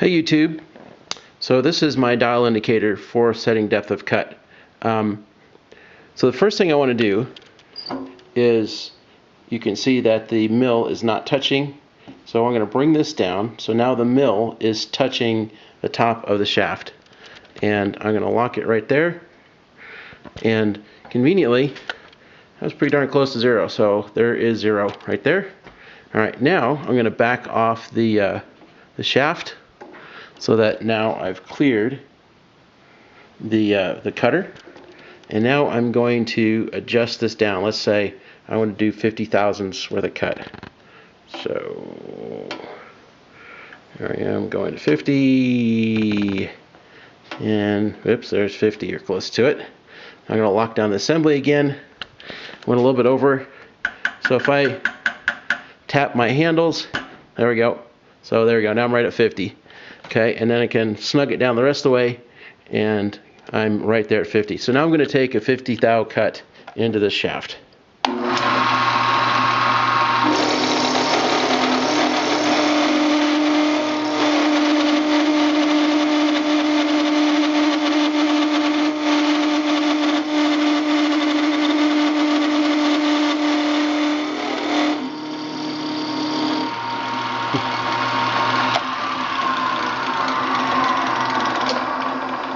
Hey YouTube, so this is my dial indicator for setting depth of cut. So the first thing I want to do is, you can see that the mill is not touching, so I'm going to bring this down. So now the mill is touching the top of the shaft, and I'm going to lock it right there, and conveniently that was pretty darn close to zero, so there is zero right there. Alright, now I'm going to back off the shaft, so that now I've cleared the cutter, and now I'm going to adjust this down. Let's say I want to do 50 thousandths worth of cut. So there I am, going to 50, and oops, there's 50 or close to it. I'm going to lock down the assembly again. Went a little bit over, so if I tap my handles, there we go. So there we go, now I'm right at 50. Okay, and then I can snug it down the rest of the way, and I'm right there at 50. So now I'm going to take a 50 thou cut into this shaft.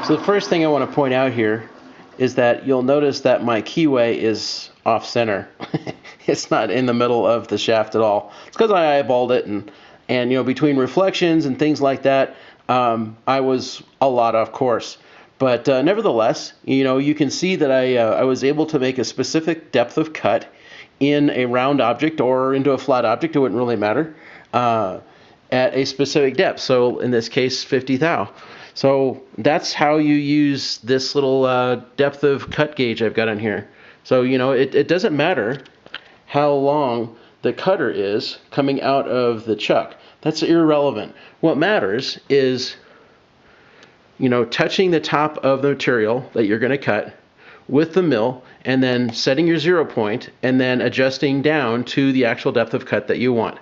So the first thing I want to point out here is that you'll notice that my keyway is off center. It's not in the middle of the shaft at all. It's because I eyeballed it, and you know, between reflections and things like that, I was a lot off course. But nevertheless, you know, you can see that I was able to make a specific depth of cut in a round object or into a flat object. It wouldn't really matter, at a specific depth. So in this case, 50 thou. So that's how you use this little depth of cut gauge I've got on here. So, you know, it doesn't matter how long the cutter is coming out of the chuck. That's irrelevant. What matters is, you know, touching the top of the material that you're going to cut with the mill, and then setting your 0 point, and then adjusting down to the actual depth of cut that you want.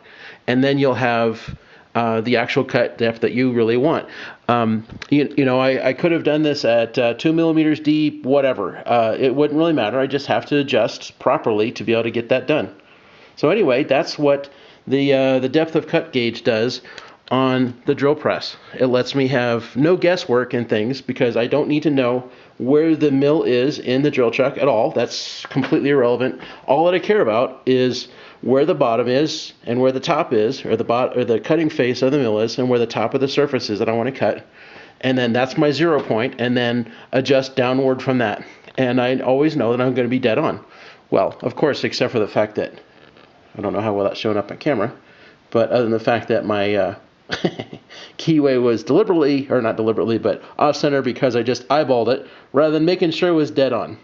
And then you'll have the actual cut depth that you really want. You know, I could have done this at 2 millimeters deep, whatever. It wouldn't really matter. I just have to adjust properly to be able to get that done. So anyway, that's what the depth of cut gauge does on the drill press. It lets me have no guesswork in things, because I don't need to know where the mill is in the drill chuck at all. That's completely irrelevant. All that I care about is where the bottom is and where the top is, or the cutting face of the mill is, and where the top of the surface is that I want to cut. And then that's my 0 point, and then adjust downward from that. And I always know that I'm going to be dead on. Well, of course, except for the fact that, I don't know how well that's showing up on camera, but other than the fact that my keyway was deliberately, or not deliberately, but off center, because I just eyeballed it rather than making sure it was dead on.